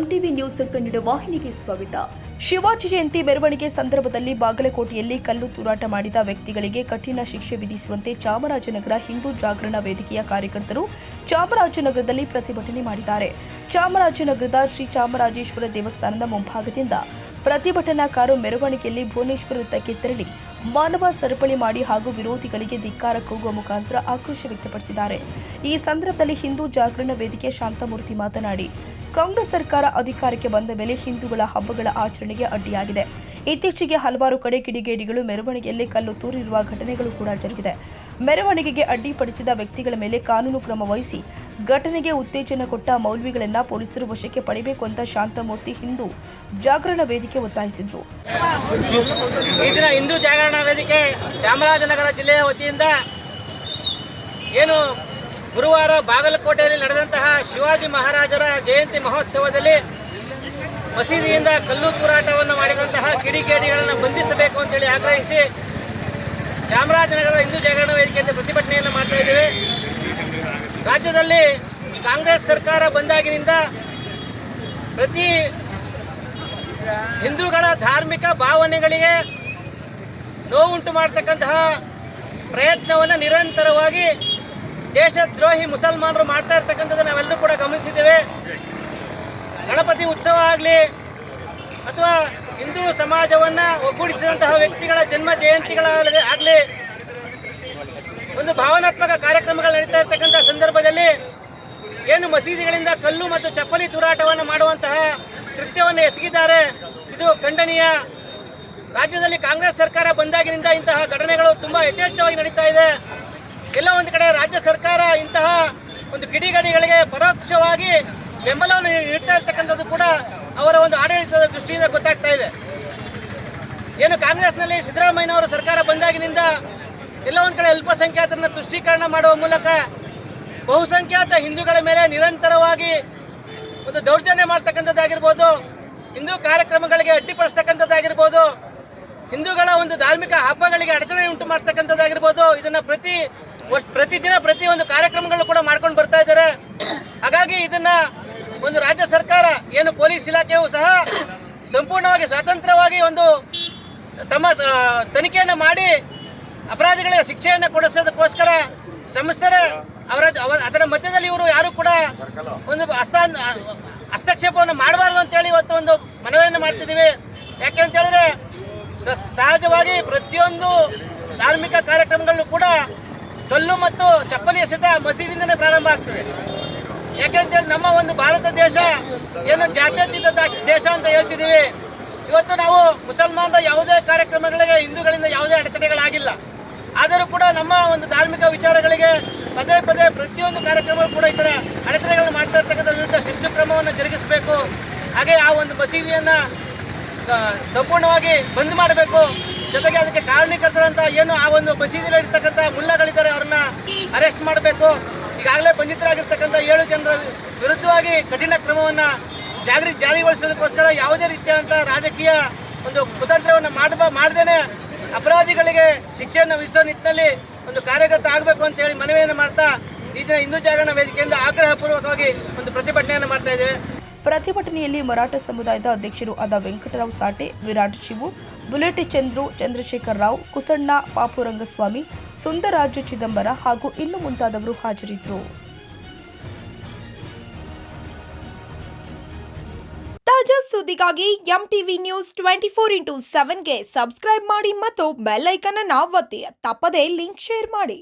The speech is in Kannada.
ಎಂಟಿವಿ ನ್ಯೂಸ್ ಕನ್ನಡ ವಾಹಿನಿಗೆ ಸ್ವಾಗತ. ಶಿವಾಜಿ ಜಯಂತಿ ಮೆರವಣಿಗೆ ಸಂದರ್ಭದಲ್ಲಿ ಬಾಗಲಕೋಟೆಯಲ್ಲಿ ಕಲ್ಲು ತೂರಾಟ ಮಾಡಿದ ವ್ಯಕ್ತಿಗಳಿಗೆ ಕಠಿಣ ಶಿಕ್ಷೆ ವಿಧಿಸುವಂತೆ ಚಾಮರಾಜನಗರ ಹಿಂದೂ ಜಾಗರಣ ವೇದಿಕೆಯ ಕಾರ್ಯಕರ್ತರು ಚಾಮರಾಜನಗರದಲ್ಲಿ ಪ್ರತಿಭಟನೆ ಮಾಡಿದ್ದಾರೆ. ಚಾಮರಾಜನಗರದ ಶ್ರೀ ಚಾಮರಾಜೇಶ್ವರ ದೇವಸ್ಥಾನದ ಮುಂಭಾಗದಿಂದ ಪ್ರತಿಭಟನಾಕಾರರು ಮೆರವಣಿಗೆಯಲ್ಲಿ ಭುವನೇಶ್ವರ ವೃತ್ತಕ್ಕೆ ತೆರಳಿ ಮಾನವ ಸರಪಳಿ ಮಾಡಿ ಹಾಗೂ ವಿರೋಧಿಗಳಿಗೆ ಧಿಕ್ಕಾರ ಕೂಗುವ ಮುಖಾಂತರ ಆಕ್ರೋಶ ವ್ಯಕ್ತಪಡಿಸಿದ್ದಾರೆ. ಈ ಸಂದರ್ಭದಲ್ಲಿ ಹಿಂದೂ ಜಾಗರಣ ವೇದಿಕೆ ಶಾಂತಮೂರ್ತಿ ಮಾತನಾಡಿ, ಕಾಂಗ್ರೆಸ್ ಸರ್ಕಾರ ಅಧಿಕಾರಕ್ಕೆ ಬಂದ ಮೇಲೆ ಹಿಂದೂಗಳ ಹಬ್ಬಗಳ ಆಚರಣೆಗೆ ಅಡ್ಡಿಯಾಗಿದೆ. ಇತ್ತೀಚೆಗೆ ಹಲವಾರು ಕಡೆ ಕಿಡಿಗೇಡಿಗಳು ಮೆರವಣಿಗೆಯಲ್ಲಿ ಕಲ್ಲು ತೂರಿರುವ ಘಟನೆಗಳು ಕೂಡ ಜರುಗಿದೆ. ಮೆರವಣಿಗೆಗೆ ಅಡ್ಡಿಪಡಿಸಿದ ವ್ಯಕ್ತಿಗಳ ಮೇಲೆ ಕಾನೂನು ಕ್ರಮ ವಹಿಸಿ ಘಟನೆಗೆ ಉತ್ತೇಜನ ಕೊಟ್ಟ ಮೌಲ್ವಿಗಳನ್ನ ಪೊಲೀಸರು ವಶಕ್ಕೆ ಪಡೆಯಬೇಕು ಅಂತ ಶಾಂತಮೂರ್ತಿ ಹಿಂದೂ ಜಾಗರಣ ವೇದಿಕೆ ಒತ್ತಾಯಿಸಿದರು. ಈ ದಿನ ಹಿಂದೂ ಜಾಗರಣ ವೇದಿಕೆ ಚಾಮರಾಜನಗರ ಜಿಲ್ಲೆಯ ವತಿಯಿಂದ ಏನು ಗುರುವಾರ ಬಾಗಲಕೋಟೆಯಲ್ಲಿ ನಡೆದಂತಹ ಶಿವಾಜಿ ಮಹಾರಾಜರ ಜಯಂತಿ ಮಹೋತ್ಸವದಲ್ಲಿ ಮಸೀದಿಯಿಂದ ಕಲ್ಲು ತೂರಾಟವನ್ನು ಮಾಡಿದಂತಹ ಕಿಡಿಗೇಡಿಗಳನ್ನು ಬಂಧಿಸಬೇಕು ಅಂತೇಳಿ ಆಗ್ರಹಿಸಿ ಚಾಮರಾಜನಗರದ ಹಿಂದೂ ಜಾಗರಣ ವೇದಿಕೆಯಿಂದ ಪ್ರತಿಭಟನೆಯನ್ನು ಮಾಡ್ತಾ ಇದ್ದೇವೆ. ರಾಜ್ಯದಲ್ಲಿ ಕಾಂಗ್ರೆಸ್ ಸರ್ಕಾರ ಬಂದಾಗಿನಿಂದ ಪ್ರತಿ ಹಿಂದೂಗಳ ಧಾರ್ಮಿಕ ಭಾವನೆಗಳಿಗೆ ನೋವುಂಟು ಮಾಡ್ತಕ್ಕಂತಹ ಪ್ರಯತ್ನವನ್ನು ನಿರಂತರವಾಗಿ ದೇಶದ್ರೋಹಿ ಮುಸಲ್ಮಾನರು ಮಾಡ್ತಾ ಇರ್ತಕ್ಕಂಥದ್ದು ನಾವೆಲ್ಲರೂ ಕೂಡ ಗಮನಿಸಿದ್ದೇವೆ. ಗಣಪತಿ ಉತ್ಸವ ಆಗಲಿ ಅಥವಾ ಹಿಂದೂ ಸಮಾಜವನ್ನು ಒಗ್ಗೂಡಿಸಿದಂತಹ ವ್ಯಕ್ತಿಗಳ ಜನ್ಮ ಜಯಂತಿಗಳಾಗಲಿ ಒಂದು ಭಾವನಾತ್ಮಕ ಕಾರ್ಯಕ್ರಮಗಳು ನಡೀತಾ ಇರ್ತಕ್ಕಂಥ ಸಂದರ್ಭದಲ್ಲಿ ಏನು ಮಸೀದಿಗಳಿಂದ ಕಲ್ಲು ಮತ್ತು ಚಪ್ಪಲಿ ತೂರಾಟವನ್ನು ಮಾಡುವಂತಹ ಕೃತ್ಯವನ್ನು ಎಸಗಿದ್ದಾರೆ. ಇದು ಖಂಡನೀಯ. ರಾಜ್ಯದಲ್ಲಿ ಕಾಂಗ್ರೆಸ್ ಸರ್ಕಾರ ಬಂದಾಗಿನಿಂದ ಇಂತಹ ಘಟನೆಗಳು ತುಂಬ ಯಥೇಚ್ಛವಾಗಿ ನಡೀತಾ ಇದೆ. ಎಲ್ಲ ಒಂದು ಕಡೆ ರಾಜ್ಯ ಸರ್ಕಾರ ಇಂತಹ ಒಂದು ಕಿಡಿಗೇಡಿಗಳಿಗೆ ಪರೋಕ್ಷವಾಗಿ ಬೆಂಬಲವನ್ನು ನೀಡ್ತಾ ಇರ್ತಕ್ಕಂಥದ್ದು ಕೂಡ ಅವರ ಒಂದು ಆಡಳಿತದ ದೃಷ್ಟಿಯಿಂದ ಗೊತ್ತಾಗ್ತಾ ಇದೆ. ಏನು ಕಾಂಗ್ರೆಸ್ನಲ್ಲಿ ಸಿದ್ದರಾಮಯ್ಯನವರ ಸರ್ಕಾರ ಬಂದಾಗಿನಿಂದ ಎಲ್ಲ ಒಂದು ಕಡೆ ಅಲ್ಪಸಂಖ್ಯಾತರನ್ನ ತುಷ್ಟೀಕರಣ ಮಾಡುವ ಮೂಲಕ ಬಹುಸಂಖ್ಯಾತ ಹಿಂದೂಗಳ ಮೇಲೆ ನಿರಂತರವಾಗಿ ಒಂದು ದೌರ್ಜನ್ಯ ಮಾಡ್ತಕ್ಕಂಥದ್ದಾಗಿರ್ಬೋದು, ಹಿಂದೂ ಕಾರ್ಯಕ್ರಮಗಳಿಗೆ ಅಡ್ಡಿಪಡಿಸ್ತಕ್ಕಂಥದ್ದಾಗಿರ್ಬೋದು, ಹಿಂದೂಗಳ ಒಂದು ಧಾರ್ಮಿಕ ಹಬ್ಬಗಳಿಗೆ ಅಡಚಣೆ ಉಂಟು ಮಾಡ್ತಕ್ಕಂಥದ್ದಾಗಿರ್ಬೋದು, ಇದನ್ನು ಪ್ರತಿದಿನ ಪ್ರತಿ ಒಂದು ಕಾರ್ಯಕ್ರಮಗಳು ಕೂಡ ಮಾಡ್ಕೊಂಡು ಬರ್ತಾ ಇದ್ದಾರೆ. ಹಾಗಾಗಿ ಇದನ್ನು ಒಂದು ರಾಜ್ಯ ಸರ್ಕಾರ ಏನು ಪೊಲೀಸ್ ಇಲಾಖೆಯೂ ಸಹ ಸಂಪೂರ್ಣವಾಗಿ ಸ್ವತಂತ್ರವಾಗಿ ಒಂದು ತಮ್ಮ ತನಿಖೆಯನ್ನು ಮಾಡಿ ಅಪರಾಧಿಗಳಿಗೆ ಶಿಕ್ಷೆಯನ್ನು ಕೊಡಿಸೋದಕ್ಕೋಸ್ಕರ ಸಂಸ್ಥೆ ಅದರ ಮಧ್ಯದಲ್ಲಿ ಇವರು ಯಾರು ಕೂಡ ಒಂದು ಹಸ್ತಕ್ಷೇಪವನ್ನು ಮಾಡಬಾರ್ದು ಅಂತೇಳಿ ಇವತ್ತು ಒಂದು ಮನವಿಯನ್ನು ಮಾಡ್ತಿದ್ದೀವಿ. ಯಾಕೆ ಅಂತ ಹೇಳಿದ್ರೆ ಸಹಜವಾಗಿ ಪ್ರತಿಯೊಂದು ಧಾರ್ಮಿಕ ಕಾರ್ಯಕ್ರಮಗಳು ಕೂಡ ಕಲ್ಲು ಮತ್ತು ಚಪ್ಪಲಿ ಎಸೆತ ಮಸೀದಿಯಿಂದಲೇ ಪ್ರಾರಂಭ ಆಗ್ತದೆ. ಯಾಕೆಂತೇಳಿ ನಮ್ಮ ಒಂದು ಭಾರತ ದೇಶ ಏನು ಜಾತ್ಯತೀತ ದೇಶ ಅಂತ ಹೇಳ್ತಿದ್ದೀವಿ. ಇವತ್ತು ನಾವು ಮುಸಲ್ಮಾನರ ಯಾವುದೇ ಕಾರ್ಯಕ್ರಮಗಳಿಗೆ ಹಿಂದೂಗಳಿಂದ ಯಾವುದೇ ಅಡೆತಡೆಗಳಾಗಿಲ್ಲ. ಆದರೂ ಕೂಡ ನಮ್ಮ ಒಂದು ಧಾರ್ಮಿಕ ವಿಚಾರಗಳಿಗೆ ಪದೇ ಪದೇ ಪ್ರತಿಯೊಂದು ಕಾರ್ಯಕ್ರಮಗಳು ಕೂಡ ಈ ಥರ ಅಡೆತಡೆಗಳನ್ನು ಮಾಡ್ತಾ ಇರ್ತಕ್ಕಂಥ ವಿರುದ್ಧ ಶಿಸ್ತು ಕ್ರಮವನ್ನು ಜರುಗಿಸಬೇಕು. ಹಾಗೆ ಆ ಒಂದು ಮಸೀದಿಯನ್ನು ಸಂಪೂರ್ಣವಾಗಿ ಬಂದ್ ಮಾಡಬೇಕು. ಜೊತೆಗೆ ಅದಕ್ಕೆ ಕಾರಣೀಕರ್ತರಂತ ಏನು ಆ ಒಂದು ಮಸೀದಿಯಲ್ಲಿ ಇರ್ತಕ್ಕಂಥ ಮುಲ್ಲಗಳಿದ್ದಾರೆ ಅವ್ರನ್ನ ಅರೆಸ್ಟ್ ಮಾಡಬೇಕು. ಈಗಾಗಲೇ ಬಂಧಿತರಾಗಿರ್ತಕ್ಕಂಥ 7 ಜನರ ವಿರುದ್ಧವಾಗಿ ಕಠಿಣ ಕ್ರಮವನ್ನು ಜಾರಿಗೊಳಿಸೋದಕ್ಕೋಸ್ಕರ ಯಾವುದೇ ರೀತಿಯಾದಂಥ ರಾಜಕೀಯ ಒಂದು ಕುತಂತ್ರವನ್ನು ಮಾಡದೇನೆ ಅಪರಾಧಿಗಳಿಗೆ ಶಿಕ್ಷೆಯನ್ನು ವಿಧಿಸೋ ನಿಟ್ಟಿನಲ್ಲಿ ಒಂದು ಕಾರ್ಯಗತ ಆಗಬೇಕು ಅಂತ ಹೇಳಿ ಮನವಿಯನ್ನು ಮಾಡ್ತಾ ಈ ದಿನ ಹಿಂದೂ ಜಾಗರಣ ವೇದಿಕೆಯಿಂದ ಆಗ್ರಹಪೂರ್ವಕವಾಗಿ ಒಂದು ಪ್ರತಿಭಟನೆಯನ್ನು ಮಾಡ್ತಾ ಇದ್ದೇವೆ. ಪ್ರತಿಭಟನೆಯಲ್ಲಿ ಮರಾಠ ಸಮುದಾಯದ ಅಧ್ಯಕ್ಷರು ಆದ ವೆಂಕಟರಾವ್ ಸಾಟೆ, ವಿರಾಟ್ ಶಿವು, ಬುಲೆಟ್ ಚಂದ್ರು, ಚಂದ್ರಶೇಖರ್ ರಾವ್, ಕುಸಣ್ಣ, ಪಾಪುರಂಗಸ್ವಾಮಿ, ಸುಂದರಾಜು ಚಿದಂಬರ ಹಾಗೂ ಇನ್ನು ಮುಂತಾದವರು ಹಾಜರಿದ್ದರು. ತಾಜಾ ಸುದ್ದಿಗಾಗಿ ಎಂಟಿವಿ ನ್ಯೂಸ್ 24x7ಗೆ ಸಬ್ಸ್ಕ್ರೈಬ್ ಮಾಡಿ ಮತ್ತು ಬೆಲ್ ಐಕಾನ್ ಅನ್ನು ಒತ್ತಿ. ತಪ್ಪದೇ ಲಿಂಕ್ ಶೇರ್ ಮಾಡಿ.